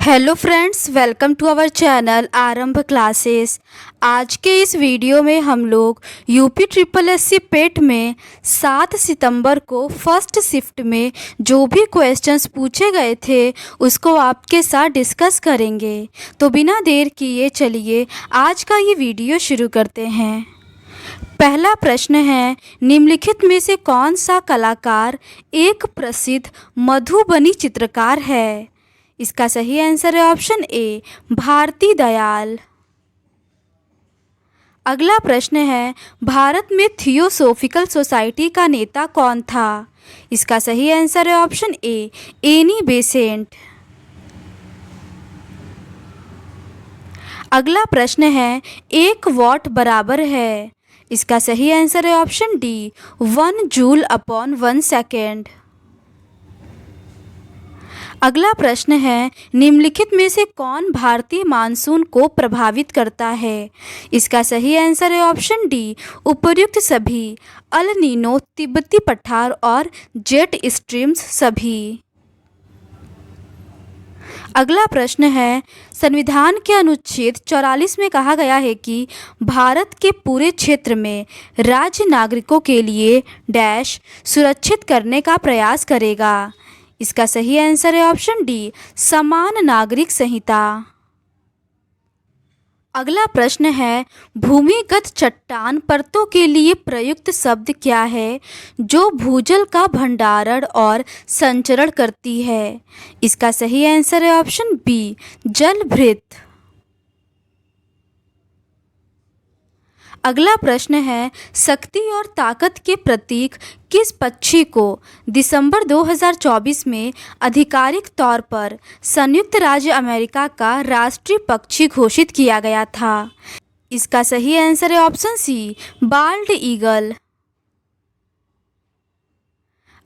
Hello friends, welcome to our channel Aarambh classes. आज के इस वीडियो में हम लोग यूपी ट्रिपल एससी पेट में 7 सितंबर को फर्स्ट शिफ्ट में जो भी क्वेश्चंस पूछे गए थे उसको आपके साथ डिस्कस करेंगे। तो बिना देर किए चलिए आज का ये वीडियो शुरू करते हैं। पहला प्रश्न है, निम्नलिखित में से कौन सा कलाकार एक प्रसिद्ध मधुबनी चित्रकार है? इसका सही आंसर है ऑप्शन ए, भारती दयाल। अगला प्रश्न है, भारत में थियोसॉफिकल सोसाइटी का नेता कौन था? इसका सही आंसर है ऑप्शन ए, एनी बेसेंट। अगला प्रश्न है, 1 वॉट बराबर है? इसका सही आंसर है option D, 1 joule upon 1 second. अगला प्रश्न है, निम्नलिखित में से कौन भारतीय मानसून को प्रभावित करता है? इसका सही आंसर है ऑप्शन डी, उपर्युक्त सभी, अल नीनो, तिब्बती पठार और जेट स्ट्रीम्स सभी। अगला प्रश्न है, संविधान के अनुच्छेद 44 में कहा गया है कि भारत के पूरे क्षेत्र में राज्य नागरिकों के लिए डैश सुरक्षित करने का प्रयास करेगा। इसका सही आंसर है ऑप्शन डी, समान नागरिक संहिता। अगला प्रश्न है, भूमिगत चट्टान परतों के लिए प्रयुक्त शब्द क्या है जो भूजल का भंडारण और संचरण करती है? इसका सही आंसर है ऑप्शन बी, जलभृत। अगला प्रश्न है, शक्ति और ताकत के प्रतीक किस पक्षी को दिसंबर 2024 में आधिकारिक तौर पर संयुक्त राज्य अमेरिका का राष्ट्रीय पक्षी घोषित किया गया था? इसका सही आंसर है ऑप्शन सी, बाल्ड ईगल।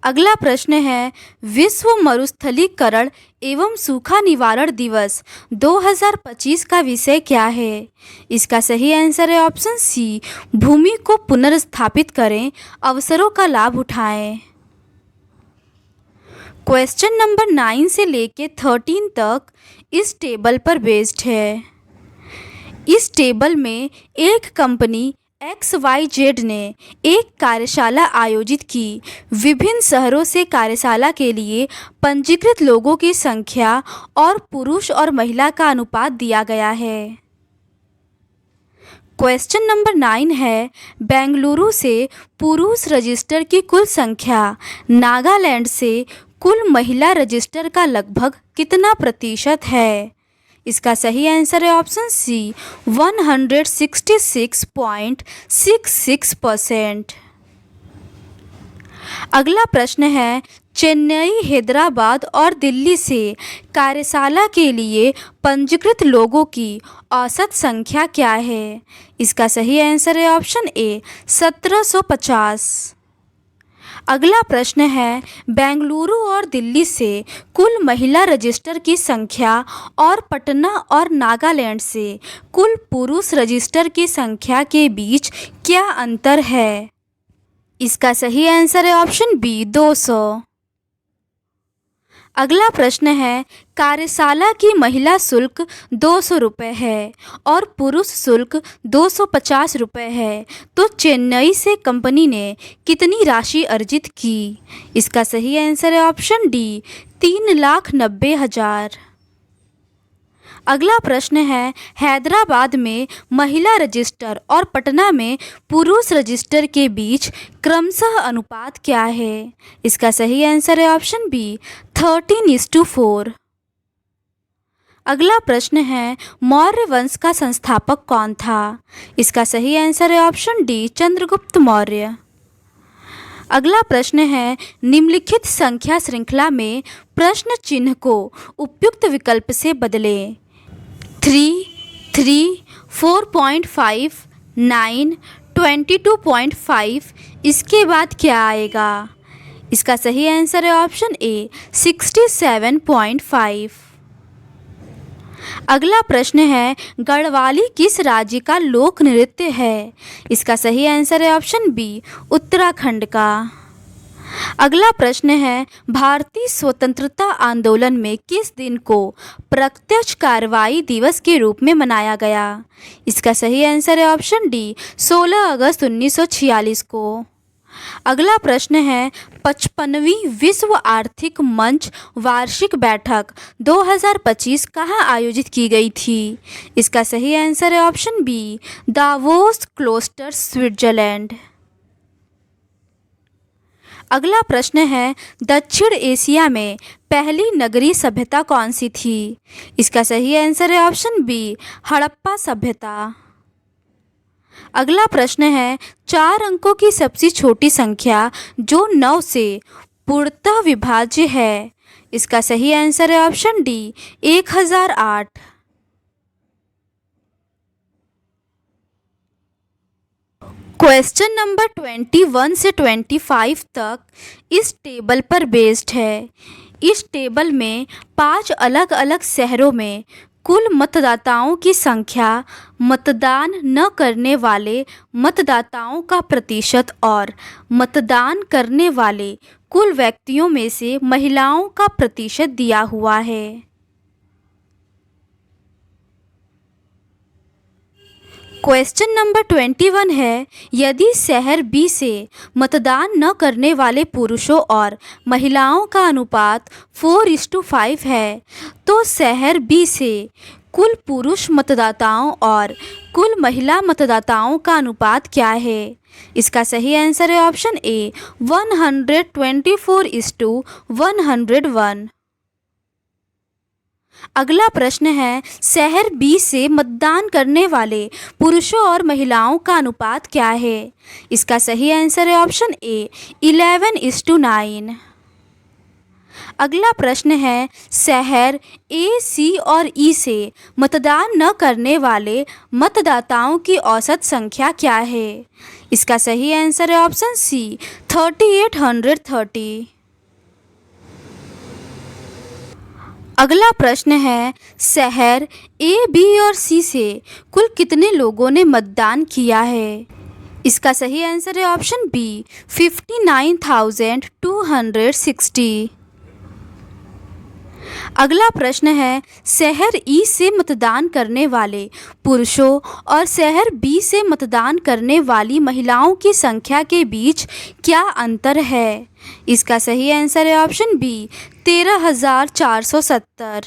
अगला प्रश्न है, विश्व मरुस्थलीकरण एवं सूखा निवारण दिवस 2025 का विषय क्या है? इसका सही आंसर है ऑप्शन सी, भूमि को पुनर्स्थापित करें, अवसरों का लाभ उठाएं। क्वेश्चन नंबर 9 से लेके 13 तक इस टेबल पर बेस्ड है। इस टेबल में एक कंपनी XYZ ने एक कार्यशाला आयोजित की। विभिन्न शहरों से कार्यशाला के लिए पंजीकृत लोगों की संख्या और पुरुष और महिला का अनुपात दिया गया है। क्वेश्चन नंबर 9 है, बेंगलुरु से पुरुष रजिस्टर की कुल संख्या नागालैंड से कुल महिला रजिस्टर का लगभग कितना प्रतिशत है? इसका सही आंसर है ऑप्शन सी, 166.66%। अगला प्रश्न है, चेन्नई, हैदराबाद और दिल्ली से कार्यशाला के लिए पंजीकृत लोगों की औसत संख्या क्या है? इसका सही आंसर है ऑप्शन ए, 1750। अगला प्रश्न है, बेंगलुरु और दिल्ली से कुल महिला रजिस्टर की संख्या और पटना और नागालैंड से कुल पुरुष रजिस्टर की संख्या के बीच क्या अंतर है? इसका सही आंसर है ऑप्शन बी, 200। अगला प्रश्न है, कार्यशाला की महिला शुल्क 200 रुपये है और पुरुष शुल्क 250 रुपये है, तो चेन्नई से कंपनी ने कितनी राशि अर्जित की? इसका सही आंसर है ऑप्शन डी, 3,90,000। अगला प्रश्न है, हैदराबाद में महिला रजिस्टर और पटना में पुरुष रजिस्टर के बीच क्रमशः अनुपात क्या है? इसका सही आंसर है ऑप्शन बी, 13:4। अगला प्रश्न है, मौर्य वंश का संस्थापक कौन था? इसका सही आंसर है ऑप्शन डी, चंद्रगुप्त मौर्य। अगला प्रश्न है, निम्नलिखित संख्या श्रृंखला में प्रश्न चिन्ह को उपयुक्त विकल्प से बदलें। 3, 3, 4.5, 9, 22.5, इसके बाद क्या आएगा? इसका सही आंसर है ऑप्शन ए, 67.5। अगला प्रश्न है, गढ़वाली किस राज्य का लोक नृत्य है? इसका सही आंसर है ऑप्शन बी, उत्तराखंड का। अगला प्रश्न है, भारतीय स्वतंत्रता आंदोलन में किस दिन को प्रत्यक्ष कार्रवाई दिवस के रूप में मनाया गया? इसका सही आंसर है ऑप्शन डी, 16 अगस्त 1946 को। अगला प्रश्न है, 55वीं विश्व आर्थिक मंच वार्षिक बैठक 2025 कहाँ आयोजित की गई थी? इसका सही आंसर है ऑप्शन बी, दावोस क्लोस्टर, स्विट्जरलैंड। अगला प्रश्न है, दक्षिण एशिया में पहली नगरीय सभ्यता कौन सी थी? इसका सही आंसर है ऑप्शन बी, हड़प्पा सभ्यता। अगला प्रश्न है, 4 अंकों की सबसे छोटी संख्या जो 9 से पूर्णतः विभाज्य है। इसका सही आंसर है ऑप्शन डी, 1008। क्वेश्चन नंबर 21 से 25 तक इस टेबल पर बेस्ड है। इस टेबल में 5 अलग अलग शहरों में कुल मतदाताओं की संख्या, मतदान न करने वाले मतदाताओं का प्रतिशत और मतदान करने वाले कुल व्यक्तियों में से महिलाओं का प्रतिशत दिया हुआ है। क्वेश्चन नंबर 21 है, यदि शहर बी से मतदान न करने वाले पुरुषों और महिलाओं का अनुपात 4:5 है, तो शहर बी से कुल पुरुष मतदाताओं और कुल महिला मतदाताओं का अनुपात क्या है? इसका सही आंसर है ऑप्शन ए, 124:101। अगला प्रश्न है, शहर बी से मतदान करने वाले पुरुषों और महिलाओं का अनुपात क्या है? इसका सही आंसर है ऑप्शन ए, 11:9। अगला प्रश्न है, शहर ए, सी और ई से मतदान न करने वाले मतदाताओं की औसत संख्या क्या है? इसका सही आंसर है ऑप्शन सी, 3830। अगला प्रश्न है, शहर ए, बी और सी से कुल कितने लोगों ने मतदान किया है? इसका सही आंसर है ऑप्शन बी, 59,260। अगला प्रश्न है, शहर ई से मतदान करने वाले पुरुषों और शहर बी से मतदान करने वाली महिलाओं की संख्या के बीच क्या अंतर है? इसका सही आंसर है ऑप्शन बी, 13,470।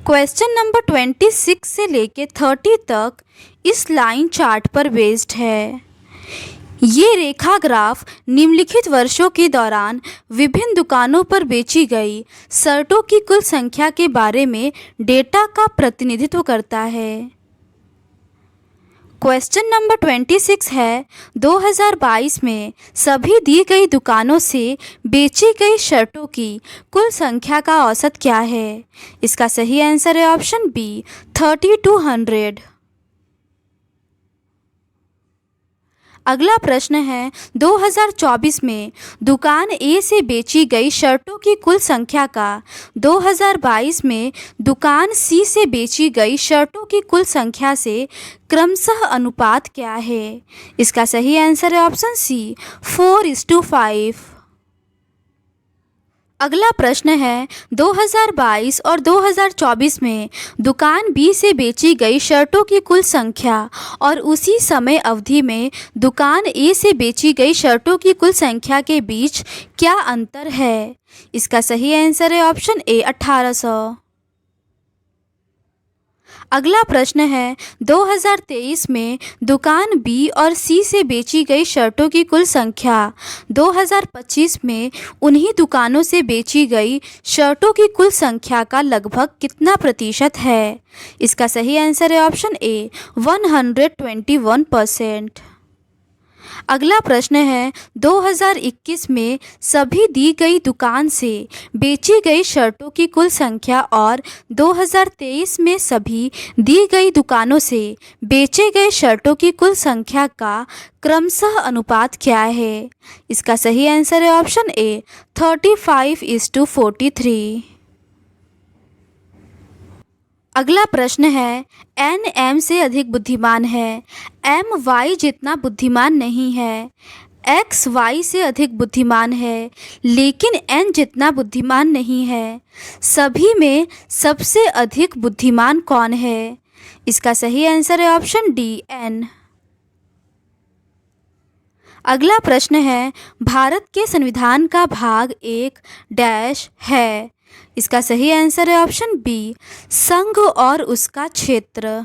क्वेश्चन नंबर 26 से लेके 30 तक इस लाइन चार्ट पर बेस्ड है। ये रेखा ग्राफ निम्नलिखित वर्षों के दौरान विभिन्न दुकानों पर बेची गई शर्टों की कुल संख्या के बारे में डेटा का प्रतिनिधित्व करता है। क्वेश्चन नंबर 26 है, 2022 में सभी दी गई दुकानों से बेची गई शर्टों की कुल संख्या का औसत क्या है? इसका सही आंसर है ऑप्शन बी, 3200। अगला प्रश्न है, 2024 में दुकान ए से बेची गई शर्टों की कुल संख्या का 2022 में दुकान सी से बेची गई शर्टों की कुल संख्या से क्रमशः अनुपात क्या है? इसका सही आंसर है ऑप्शन सी, 4:5। अगला प्रश्न है, 2022 और 2024 में दुकान बी से बेची गई शर्टों की कुल संख्या और उसी समय अवधि में दुकान ए से बेची गई शर्टों की कुल संख्या के बीच क्या अंतर है? इसका सही आंसर है ऑप्शन ए, 1800। अगला प्रश्न है, 2023 में दुकान बी और सी से बेची गई शर्टों की कुल संख्या 2025 में उन्हीं दुकानों से बेची गई शर्टों की कुल संख्या का लगभग कितना प्रतिशत है? इसका सही आंसर है ऑप्शन ए, 121%। अगला प्रश्न है, 2021 में सभी दी गई दुकान से बेची गई शर्टों की कुल संख्या और 2023 में सभी दी गई दुकानों से बेचे गए शर्टों की कुल संख्या का क्रमशः अनुपात क्या है? इसका सही आंसर है ऑप्शन ए, 35:43। अगला प्रश्न है, एन एम से अधिक बुद्धिमान है, एम वाई जितना बुद्धिमान नहीं है। X Y से अधिक बुद्धिमान है, लेकिन N जितना बुद्धिमान नहीं है। सभी में सबसे अधिक बुद्धिमान कौन है? इसका सही आंसर है ऑप्शन डी, N। अगला प्रश्न है, भारत के संविधान का भाग 1 डैश है। इसका सही आंसर है ऑप्शन बी, संघ और उसका क्षेत्र।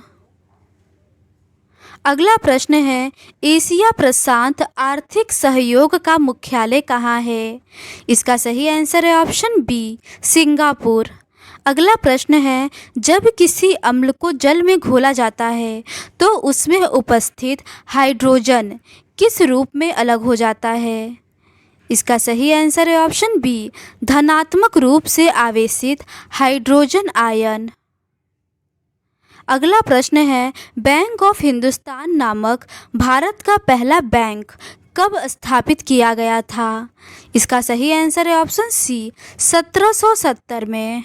अगला प्रश्न है, एशिया प्रशांत आर्थिक सहयोग का मुख्यालय कहाँ है? इसका सही आंसर है ऑप्शन बी, सिंगापुर। अगला प्रश्न है, जब किसी अम्ल को जल में घोला जाता है तो उसमें उपस्थित हाइड्रोजन किस रूप में अलग हो जाता है? इसका सही आंसर है ऑप्शन बी, धनात्मक रूप से आवेशित हाइड्रोजन आयन। अगला प्रश्न है, बैंक ऑफ हिंदुस्तान नामक भारत का पहला बैंक कब स्थापित किया गया था? इसका सही आंसर है ऑप्शन सी, 1770 में।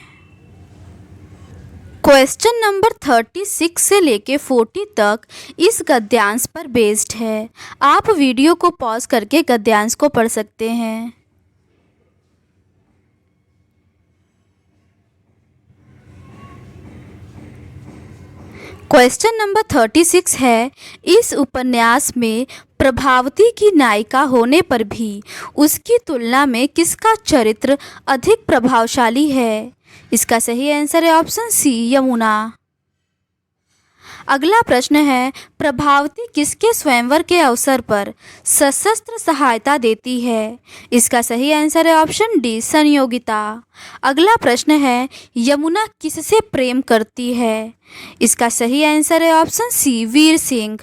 क्वेश्चन नंबर 36 से लेके 40 तक इस गद्यांश पर बेस्ड है। आप वीडियो को पॉज करके गद्यांश को पढ़ सकते हैं। क्वेश्चन नंबर 36 है, इस उपन्यास में प्रभावती की नायिका होने पर भी उसकी तुलना में किसका चरित्र अधिक प्रभावशाली है? इसका सही आंसर है ऑप्शन सी, यमुना। अगला प्रश्न है, प्रभावती किसके स्वयंवर के अवसर पर सशस्त्र सहायता देती है? इसका सही आंसर है ऑप्शन डी, संयोगिता। अगला प्रश्न है, यमुना किससे प्रेम करती है? इसका सही आंसर है ऑप्शन सी, वीर सिंह।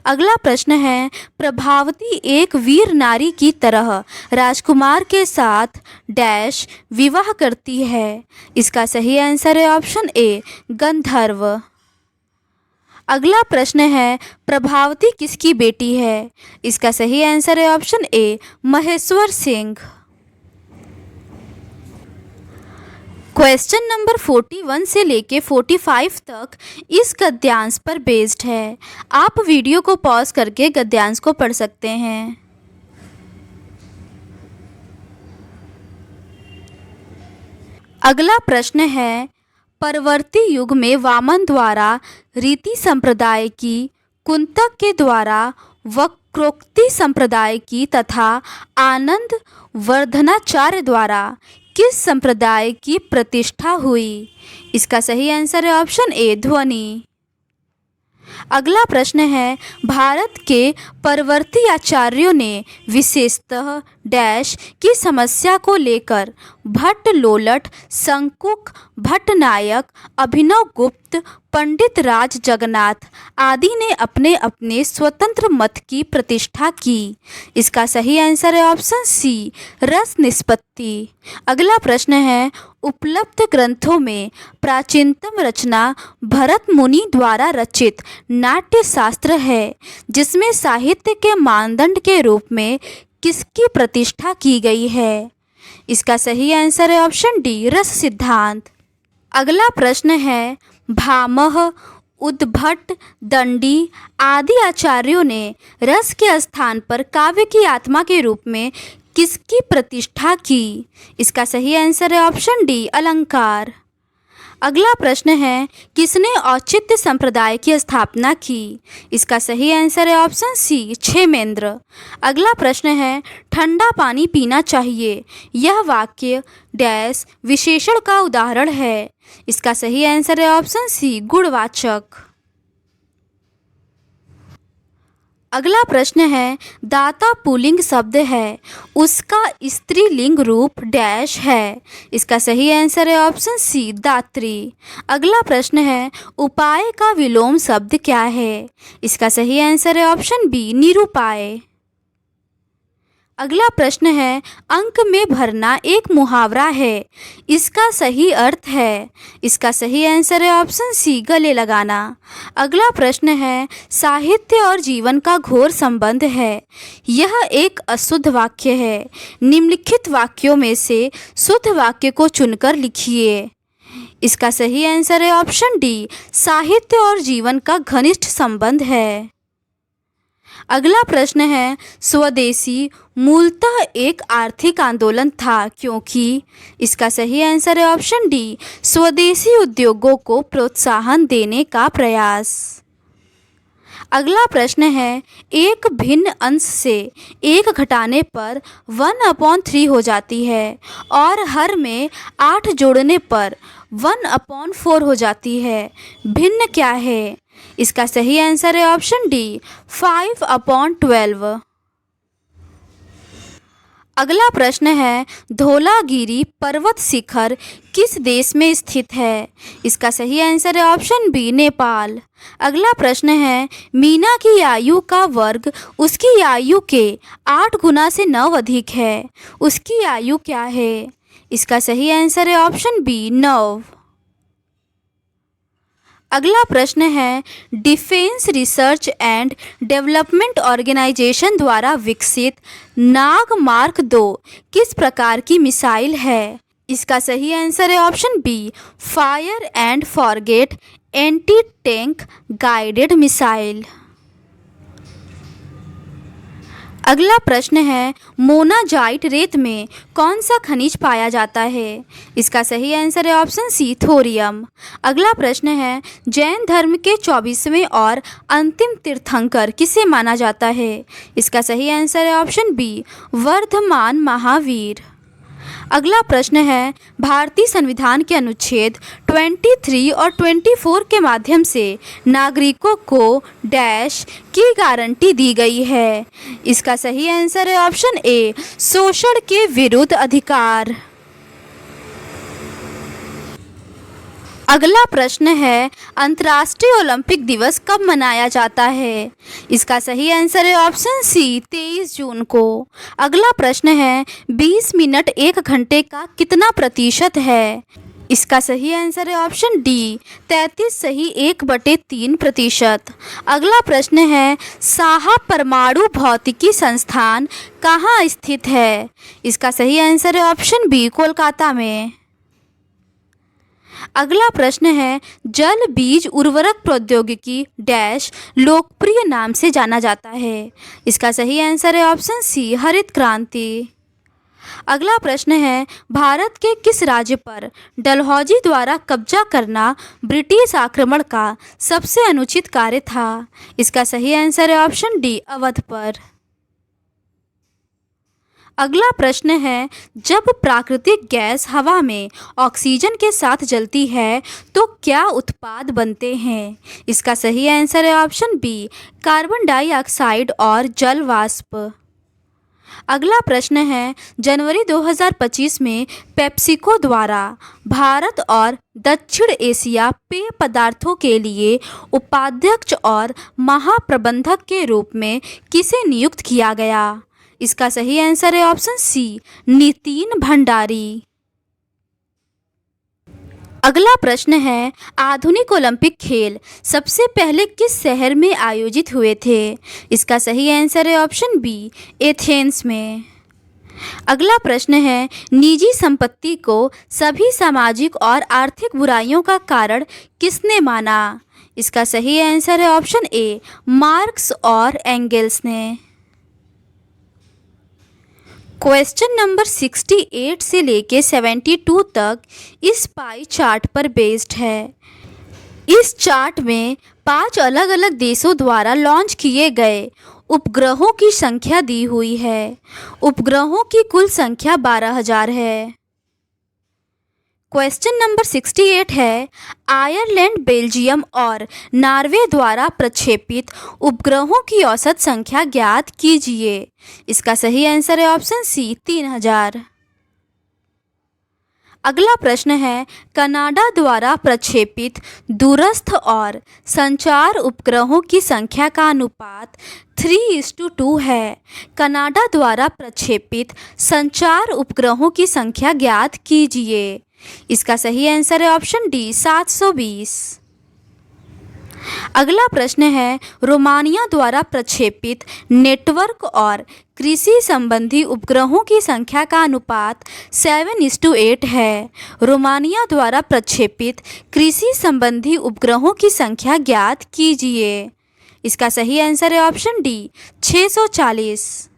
अगला प्रश्न है, प्रभावती एक वीर नारी की तरह राजकुमार के साथ डैश विवाह करती है? इसका सही आंसर है ऑप्शन ए, गंधर्व। अगला प्रश्न है, प्रभावती किसकी बेटी है? इसका सही आंसर है ऑप्शन ए, महेश्वर सिंह। क्वेश्चन नंबर 41 से लेके 45 तक इस गद्यांश पर बेस्ड है। आप वीडियो को पॉज करके गद्यांश को पढ़ सकते हैं। अगला प्रश्न है, परवर्ती युग में वामन द्वारा रीति संप्रदाय की, कुंतक के द्वारा वक्रोक्ति संप्रदाय की तथा आनंद वर्धनाचार्य द्वारा किस संप्रदाय की प्रतिष्ठा हुई? इसका सही आंसर है ऑप्शन ए, ध्वनि। अगला प्रश्न है, भारत के परवर्ती आचार्यों ने विशेषतः डैश की समस्या को लेकर भट्ट लोलट, शंकुक, भट्टनायक, अभिनव गुप्त, पंडित राज जगन्नाथ आदि ने अपने अपने स्वतंत्र मत की प्रतिष्ठा की? इसका सही आंसर है ऑप्शन सी, रस निष्पत्ति। अगला प्रश्न है, उपलब्ध ग्रंथों में प्राचीनतम रचना भरत मुनि द्वारा रचित नाट्य शास्त्र है, जिसमें साहित्य के मानदंड के रूप में किसकी प्रतिष्ठा की गई है? इसका सही आंसर है ऑप्शन डी, रस सिद्धांत। अगला प्रश्न है, भामह, उद्भट, दंडी आदि आचार्यों ने रस के स्थान पर काव्य की आत्मा के रूप में किसकी प्रतिष्ठा की? इसका सही आंसर है ऑप्शन डी, अलंकार। अगला प्रश्न है, किसने औचित्य संप्रदाय की स्थापना की? इसका सही आंसर है ऑप्शन सी, क्षेमेंद्र। अगला प्रश्न है, ठंडा पानी पीना चाहिए, यह वाक्य डैश विशेषण का उदाहरण है? इसका सही आंसर है ऑप्शन सी, गुणवाचक। अगला प्रश्न है, दाता पुल्लिंग शब्द है, उसका स्त्रीलिंग रूप डैश है? इसका सही आंसर है ऑप्शन सी, दात्री। अगला प्रश्न है, उपाय का विलोम शब्द क्या है? इसका सही आंसर है ऑप्शन बी, निरुपाय। अगला प्रश्न है, अंक में भरना एक मुहावरा है, इसका सही अर्थ है? इसका सही आंसर है ऑप्शन सी, गले लगाना। अगला प्रश्न है, साहित्य और जीवन का घोर संबंध है, यह एक अशुद्ध वाक्य है, निम्नलिखित वाक्यों में से शुद्ध वाक्य को चुनकर लिखिए। इसका सही आंसर है ऑप्शन डी, साहित्य और जीवन का घनिष्ठ संबंध है। अगला प्रश्न है, स्वदेशी मूलतः एक आर्थिक आंदोलन था क्योंकि। इसका सही आंसर है ऑप्शन डी, स्वदेशी उद्योगों को प्रोत्साहन देने का प्रयास। अगला प्रश्न है, एक भिन्न अंश से एक घटाने पर 1/3 हो जाती है और हर में 8 जोड़ने पर 1/4 हो जाती है। भिन्न क्या है? इसका सही आंसर है ऑप्शन डी, 5/12। अगला प्रश्न है, धौलागिरी पर्वत शिखर किस देश में स्थित है? इसका सही आंसर है ऑप्शन बी, नेपाल। अगला प्रश्न है, मीना की आयु का वर्ग उसकी आयु के 8 गुना से 9 अधिक है। उसकी आयु क्या है? इसका सही आंसर है ऑप्शन बी, 9। अगला प्रश्न है, defence research and development organisation द्वारा विकसित नाग मार्क 2 किस प्रकार की मिसाइल है? इसका सही आंसर है option B, fire and forget anti tank guided missile. अगला प्रश्न है, मोनाजाइट रेत में कौन सा खनिज पाया जाता है? इसका सही आंसर है ऑप्शन सी, थोरियम। अगला प्रश्न है, जैन धर्म के 24वें और अंतिम तीर्थंकर किसे माना जाता है? इसका सही आंसर है ऑप्शन बी, वर्धमान महावीर। अगला प्रश्न है, भारतीय संविधान के अनुच्छेद 23 और 24 के माध्यम से नागरिकों को डैश की गारंटी दी गई है। इसका सही आंसर है ऑप्शन ए, शोषण के विरुद्ध अधिकार। अगला प्रश्न है, अंतर्राष्ट्रीय ओलंपिक दिवस कब मनाया जाता है? इसका सही आंसर है ऑप्शन सी, 23 जून को। अगला प्रश्न है, 20 मिनट 1 घंटे का कितना प्रतिशत है? इसका सही आंसर है ऑप्शन डी, 33 सही 1/3%। अगला प्रश्न है, साहा परमाणु भौतिकी संस्थान कहाँ स्थित है? इसका सही आंसर है ऑप्शन बी, कोलकाता में। अगला प्रश्न है, जल बीज उर्वरक प्रौद्योगिकी डैश लोकप्रिय नाम से जाना जाता है। इसका सही आंसर है ऑप्शन सी, हरित क्रांति। अगला प्रश्न है, भारत के किस राज्य पर डलहौजी द्वारा कब्जा करना ब्रिटिश आक्रमण का सबसे अनुचित कार्य था? इसका सही आंसर है ऑप्शन डी, अवध पर। अगला प्रश्न है, जब प्राकृतिक गैस हवा में ऑक्सीजन के साथ जलती है तो क्या उत्पाद बनते हैं? इसका सही आंसर है ऑप्शन बी, कार्बन डाइऑक्साइड और जल वाष्प। अगला प्रश्न है, जनवरी 2025 में पेप्सिको द्वारा भारत और दक्षिण एशिया पेय पदार्थों के लिए उपाध्यक्ष और महाप्रबंधक के रूप में किसे नियुक्त किया गया? इसका सही आंसर है ऑप्शन सी, नितिन भंडारी। अगला प्रश्न है, आधुनिक ओलंपिक खेल सबसे पहले किस शहर में आयोजित हुए थे? इसका सही आंसर है ऑप्शन बी, एथेंस में। अगला प्रश्न है, निजी संपत्ति को सभी सामाजिक और आर्थिक बुराइयों का कारण किसने माना? इसका सही आंसर है ऑप्शन ए, मार्क्स और एंगेल्स ने। क्वेश्चन नंबर 68 से लेके 72 तक इस पाई चार्ट पर बेस्ड है। इस चार्ट में 5 अलग अलग देशों द्वारा लॉन्च किए गए उपग्रहों की संख्या दी हुई है। उपग्रहों की कुल संख्या 12,000 है। क्वेश्चन नंबर 68 है, आयरलैंड, बेल्जियम और नॉर्वे द्वारा प्रक्षेपित उपग्रहों की औसत संख्या ज्ञात कीजिए। इसका सही आंसर है ऑप्शन सी, 3,000। अगला प्रश्न है, कनाडा द्वारा प्रक्षेपित दूरस्थ और संचार उपग्रहों की संख्या का अनुपात 3:2 है। कनाडा द्वारा प्रक्षेपित संचार उपग्रहों की संख्या ज्ञात कीजिए। इसका सही आंसर है ऑप्शन डी, 720। अगला प्रश्न है, रोमानिया द्वारा प्रक्षेपित नेटवर्क और कृषि संबंधी उपग्रहों की संख्या का अनुपात 7:8 है। रोमानिया द्वारा प्रक्षेपित कृषि संबंधी उपग्रहों की संख्या ज्ञात कीजिए। इसका सही आंसर है ऑप्शन डी 640।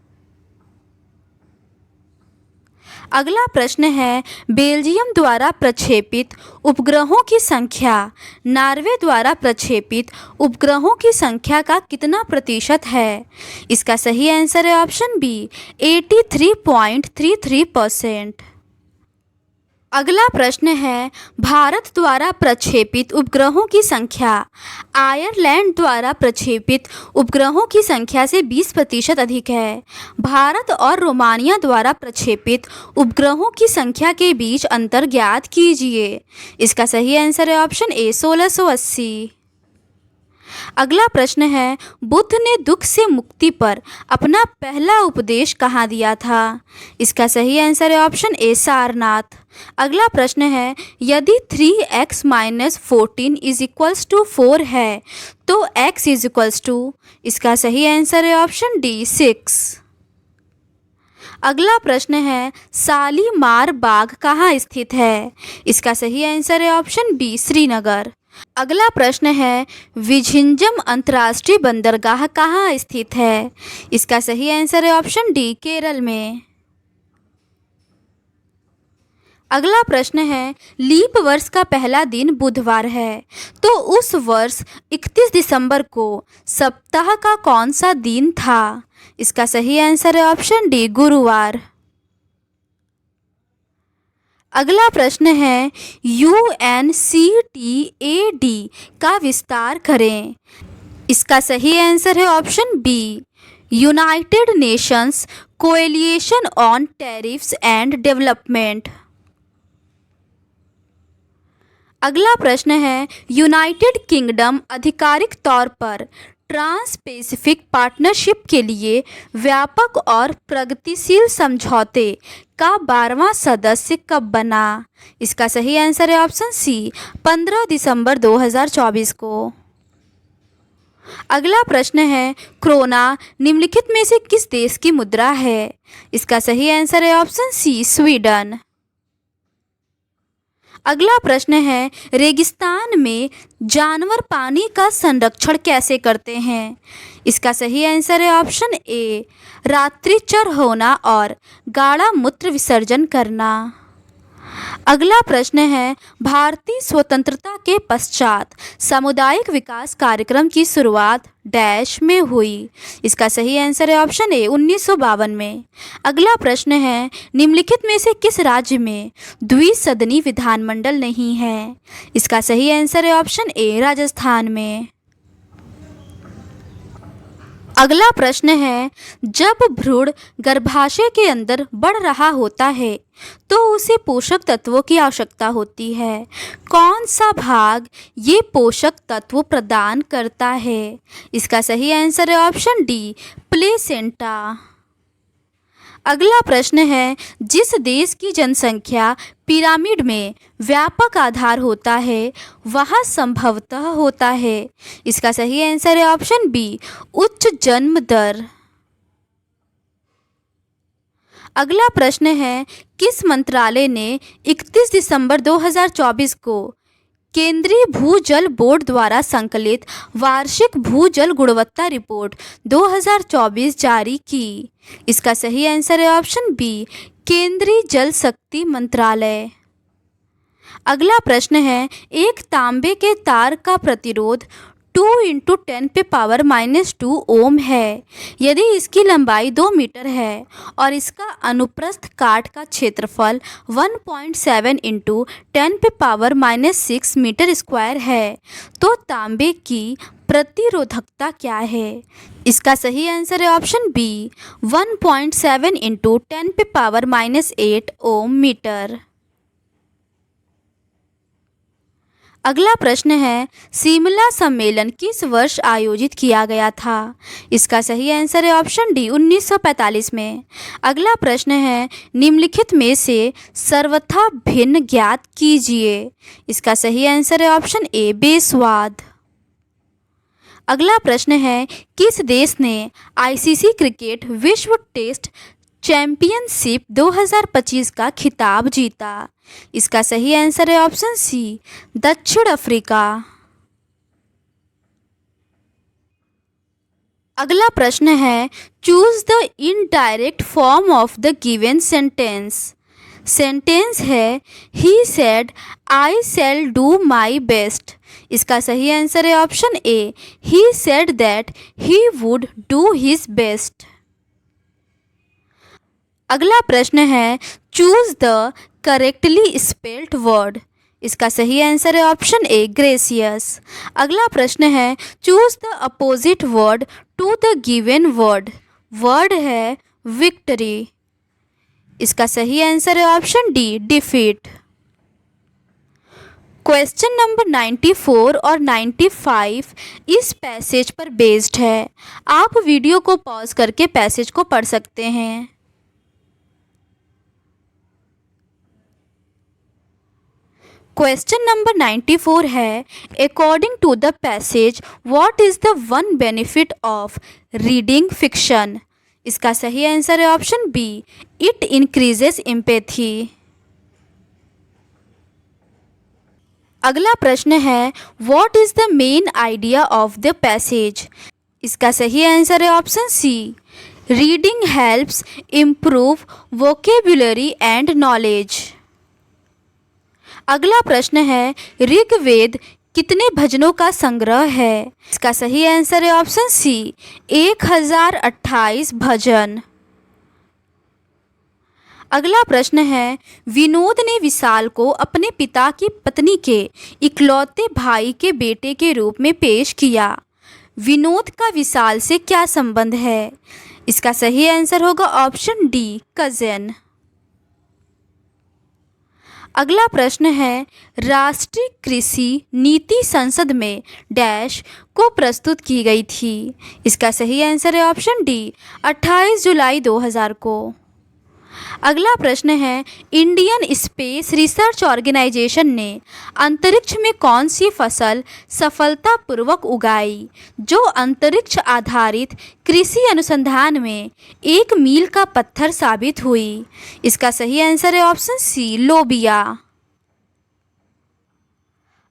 अगला प्रश्न है, बेल्जियम द्वारा प्रक्षेपित उपग्रहों की संख्या नॉर्वे द्वारा प्रक्षेपित उपग्रहों की संख्या का कितना प्रतिशत है? इसका सही आंसर है ऑप्शन बी 83.33%। अगला प्रश्न है, भारत द्वारा प्रक्षेपित उपग्रहों की संख्या आयरलैंड द्वारा प्रक्षेपित उपग्रहों की संख्या से 20% अधिक है। भारत और रोमानिया द्वारा प्रक्षेपित उपग्रहों की संख्या के बीच अंतर ज्ञात कीजिए। इसका सही आंसर है ऑप्शन ए 1680। अगला प्रश्न है, बुद्ध ने दुख से मुक्ति पर अपना पहला उपदेश कहाँ दिया था? इसका सही आंसर है ऑप्शन ए सारनाथ। अगला प्रश्न है, यदि 3x - 14 = 4 है तो x = इसका सही आंसर है ऑप्शन डी 6। अगला प्रश्न है, शालीमार बाग कहाँ स्थित है? इसका सही आंसर है ऑप्शन बी श्रीनगर। अगला प्रश्न है, विझिंजम अंतर्राष्ट्रीय बंदरगाह कहाँ स्थित है? इसका सही आंसर है ऑप्शन डी केरल में। अगला प्रश्न है, लीप वर्ष का पहला दिन बुधवार है तो उस वर्ष 31 दिसंबर को सप्ताह का कौन सा दिन था? इसका सही आंसर है ऑप्शन डी गुरुवार। अगला प्रश्न है, UNCTAD का विस्तार करें। इसका सही आंसर है option B United Nations coalition on tariffs and development. अगला प्रश्न है, यूनाइटेड किंगडम आधिकारिक तौर पर ट्रांस पैसिफिक पार्टनरशिप के लिए व्यापक और प्रगतिशील समझौते का 12वां सदस्य कब बना? इसका सही आंसर है ऑप्शन सी 15 दिसंबर 2024 को। अगला प्रश्न है, क्रोना निम्नलिखित में से किस देश की मुद्रा है? इसका सही आंसर है ऑप्शन सी स्वीडन। अगला प्रश्न है, रेगिस्तान में जानवर पानी का संरक्षण कैसे करते हैं? इसका सही आंसर है ऑप्शन ए रात्रिचर होना और गाढ़ा मूत्र विसर्जन करना। अगला प्रश्न है, भारतीय स्वतंत्रता के पश्चात सामुदायिक विकास कार्यक्रम की शुरुआत डैश में हुई। इसका सही आंसर है ऑप्शन ए 1952 में। अगला प्रश्न है, निम्नलिखित में से किस राज्य में द्विसदनी विधानमंडल नहीं है? इसका सही आंसर है ऑप्शन ए राजस्थान में। अगला प्रश्न है, जब भ्रूण गर्भाशय के अंदर बढ़ रहा होता है तो उसे पोषक तत्वों की आवश्यकता होती है। कौन सा भाग ये पोषक तत्व प्रदान करता है? इसका सही आंसर है ऑप्शन डी प्लेसेंटा। अगला प्रश्न है, जिस देश की जनसंख्या पिरामिड में व्यापक आधार होता है वहाँ संभवतः होता है। इसका सही आंसर है ऑप्शन बी उच्च जन्म दर। अगला प्रश्न है, किस मंत्रालय ने 31 दिसंबर 2024 को केंद्रीय भूजल बोर्ड द्वारा संकलित वार्षिक भूजल गुणवत्ता रिपोर्ट 2024 जारी की? इसका सही आंसर है ऑप्शन बी केंद्रीय जल शक्ति मंत्रालय। अगला प्रश्न है, एक तांबे के तार का प्रतिरोध 2 × 10⁻² ओम है यदि इसकी लंबाई 2 मीटर है और इसका अनुप्रस्थ काट का क्षेत्रफल 1.7 × 10⁻6 मीटर स्क्वायर है तो तांबे की प्रतिरोधकता क्या है? इसका सही आंसर है ऑप्शन बी 1.7 × 10⁻8 ओम मीटर। अगला प्रश्न है, शिमला सम्मेलन किस वर्ष आयोजित किया गया था? इसका सही आंसर है ऑप्शन डी 1945 में। अगला प्रश्न है, निम्नलिखित में से सर्वथा भिन्न ज्ञात कीजिए। इसका सही आंसर है ऑप्शन ए बेस्वाद। अगला प्रश्न है, किस देश ने आईसीसी क्रिकेट विश्व टेस्ट चैंपियनशिप 2025 का खिताब जीता? इसका सही आंसर है ऑप्शन सी दक्षिण अफ्रीका। अगला प्रश्न है, choose the indirect form of the given sentence. Sentence है, he said I shall do my best. इसका सही आंसर है option A, he said that he would do his best. अगला प्रश्न है, choose the correctly spelled word. इसका सही answer है ऑप्शन ए, ग्रेसियस। अगला प्रश्न है, choose the opposite word to the given word. Word है विक्ट्री। इसका सही आंसर है option D, defeat. Question number 94 और 95 इस पैसेज पर बेस्ड है। आप वीडियो को पॉज करके पैसेज को पढ़ सकते हैं। क्वेश्चन नंबर 94 है, according to the passage what is the one benefit of reading fiction. इसका सही आंसर है option B, it increases empathy. अगला प्रश्न है, what is the main idea of the passage. इसका सही आंसर है option C, reading helps improve vocabulary and knowledge. अगला प्रश्न है, ऋग्वेद कितने भजनों का संग्रह है। इसका सही आंसर है ऑप्शन सी, 1028 भजन। अगला प्रश्न है, विनोद ने विशाल को अपने पिता की पत्नी के इकलौते भाई के बेटे के रूप में पेश किया। विनोद का विशाल से क्या संबंध है। इसका सही आंसर होगा ऑप्शन डी, कज़न। अगला प्रश्न है, राष्ट्रीय कृषि नीति संसद में डैश को प्रस्तुत की गई थी। इसका सही आंसर है ऑप्शन डी, 28 जुलाई 2000 को। अगला प्रश्न है, इंडियन स्पेस रिसर्च ऑर्गेनाइजेशन ने अंतरिक्ष में कौन सी फसल सफलतापूर्वक उगाई जो अंतरिक्ष आधारित कृषि अनुसंधान में एक मील का पत्थर साबित हुई। इसका सही आंसर है ऑप्शन सी, लोबिया।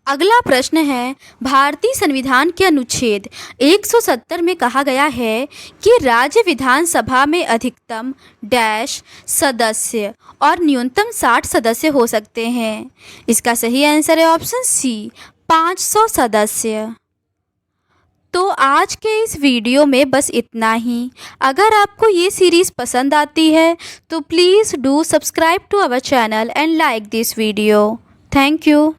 अगला प्रश्न है, भारतीय संविधान के अनुच्छेद 170 में कहा गया है कि राज्य विधानसभा में अधिकतम डैश सदस्य और न्यूनतम 60 सदस्य हो सकते हैं। इसका सही आंसर है ऑप्शन सी, 500 सदस्य। तो आज के इस वीडियो में बस इतना ही। अगर आपको ये सीरीज़ पसंद आती है तो please do subscribe to our channel and like this video. Thank you.